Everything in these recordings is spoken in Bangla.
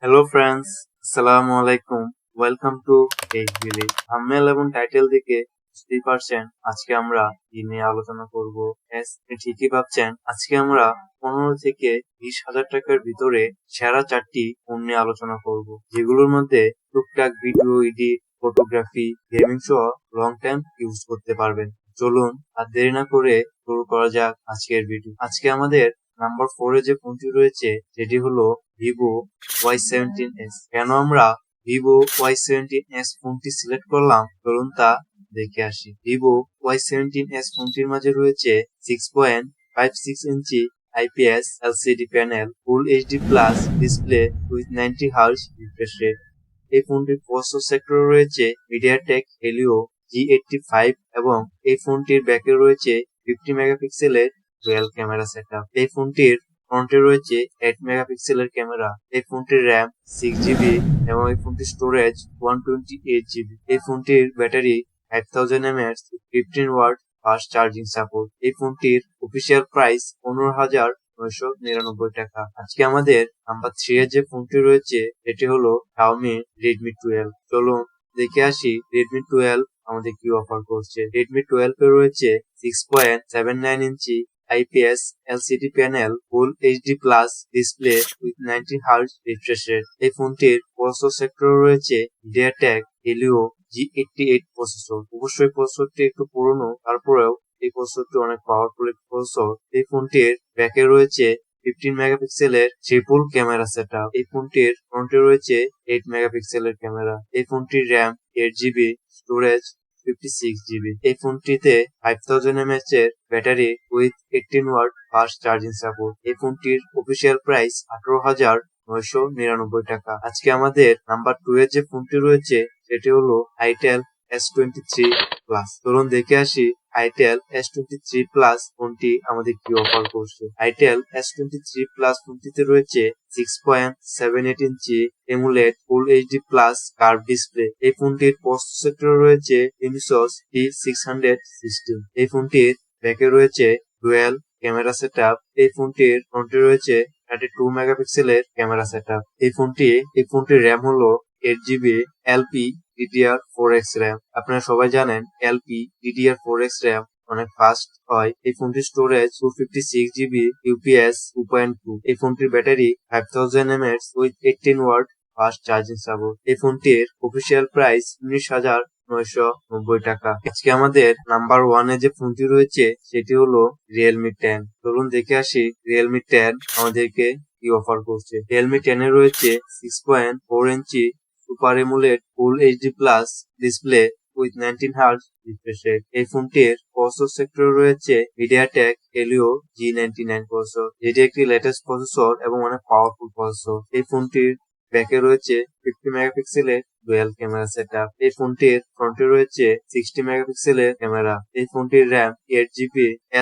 হ্যালো ফ্রেন্ডস, আসসালামু আলাইকুম। Welcome to Tech Village. Thumbnail এবং টাইটেল দেখে বুঝতেই পারছেন আজকে আমরা কি নিয়ে আলোচনা করব। ঠিকই ভাবছেন, আজকে আমরা 15 থেকে 20,000 টাকার ভিতরে সেরা 4টি ফোন নিয়ে আলোচনা করব, যেগুলোর মধ্যে টুকটাক ভিডিও এডিট, ফটোগ্রাফি, গেমিং সহ লং টাইম ইউজ করতে পারবেন। চলুন আর দেরি না করে শুরু করা যাক আজকের ভিডিও। আজকে আমাদের নাম্বার 4 এ যে ফোনটি রয়েছে সেটি হলো ভিভো Y17s। কেন আমরা ভিভো Y17s ফোনটি সিলেক্ট করলাম, চলুন তা দেখে আসি। ভিভো Y17s ফোনটির মাঝে রয়েছে 6.56 ইঞ্চি IPS LCD panel, full HD plus display with 90 hertz refresh rate. এই ফোনটির প্রসেসর সেক্টরে রয়েছে মিডিয়াটেক হেলিও G85 এবং এই ফোনটির ব্যাকে রয়েছে 50 মেগাপিক্সেলের ডুয়াল ক্যামেরা সেটআপ। এই ফোনটির ফ্রন্টে রয়েছে 8 মেগাপিক্সেলের ক্যামেরা। এই ফোনটির র্যাম 6GB এবং এই ফোনটির স্টোরেজ 128GB। এই ফোনটির battery 5000 mAh 15 watt fast charging support. এই ফোনটির অফিসিয়াল প্রাইস 15,999 টাকা। আজকে আমাদের নাম্বার 3 এর যে ফোনটি রয়েছে সেটি হলো Xiaomi Redmi 12। চলুন দেখে আসি Redmi 12 আমাদের কি অফার করছে। Redmi 12 এ রয়েছে 6.79 ইঞ্চি IPS LCD panel, full HD plus display with 90 hertz refresh rate. এই ফোনটির প্রসেসর সেক্টরে রয়েছে MediaTek Helio G88 প্রসেসর। অবশ্যই প্রসেসরটি একটু পুরনো, তারপরেও এই প্রসেসরটি অনেক পাওয়ারফুল একটি প্রসেসর। এই ফোনটির ব্যাকে রয়েছে 15 মেগাপিক্সেলের ট্রিপল ক্যামেরা সেটআপ। এই ফোনটির ফ্রন্টে রয়েছে 8 মেগাপিক্সেলের ক্যামেরা। এই ফোনটির র্যাম 8GB, স্টোরেজ 56GB। এই ফোনটিতে 5000 mAh এর battery with 18 watt fast charging support. এই ফোনটির অফিসিয়াল প্রাইস 18,999 টাকা। আজকে আমাদের নাম্বার 2 এর যে ফোনটি রয়েছে সেটি হলো Itel S23 প্লাস। চলুন দেখে আসি Itel S23 প্লাস ফোনটি আমাদের কি অফার করছে। Itel S23 প্লাস ফোনটিতে রয়েছে 6.78 ইঞ্চি AMOLED full HD plus curve display. এই ফোনটির প্রসেসর সেক্টরে রয়েছে Renesas T616। এই ফোনটির ব্যাকে রয়েছে ডুয়াল ক্যামেরা সেটআপ। এই ফোনটির ফ্রন্টে রয়েছে 32 মেগাপিক্সেলের ক্যামেরা সেটআপ। এই ফোনটির র্যাম হলো 8GB LPDDR4X র্যাম। আপনারা সবাই জানেন LPDDR4X র্যাম অনেক ফাস্ট হয়। এই ফোনটির স্টোরেজ 256GB UPS 2.2। এই ফোনটির battery 5000 mAh with 18 watt fast charging support. এই ফোনটির অফিসিয়াল প্রাইস 19,990 টাকা। আজকে আমাদের নাম্বার 1 এ যে ফোনটি রয়েছে সেটি হলো Realme 10। চলুন দেখে আসি Realme 10 আমাদেরকে কি অফার করছে। Realme 10 এ রয়েছে 6.4 ইঞ্চি super AMOLED full HD plus display with 19 hertz refresh rate. এই ফোনটির প্রসেসর সেক্টরে রয়েছে MediaTek Helio G99 প্রসেসর, যেটি একটি লেটেস্ট প্রসেসর এবং অনেক পাওয়ারফুল প্রসেসর। এই ফোনটির ব্যাকে রয়েছে 50 মেগাপিক্সেলের ডুয়াল ক্যামেরা সেটআপ। এই ফোনটির ফ্রন্টে রয়েছে 60 মেগাপিক্সেলের ক্যামেরা। এই ফোনটির র্যাম 8GB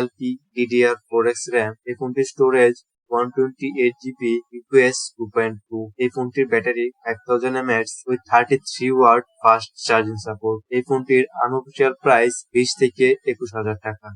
LPDDR4X র্যাম। এই ফোনটির স্টোরেজ 128GB UPS 2.2। এই ফোনটির battery 5000 mAh with 33 watt fast charging support. এই ফোনটির আনঅফিসিয়াল প্রাইস 20 থেকে 21,000 টাকা।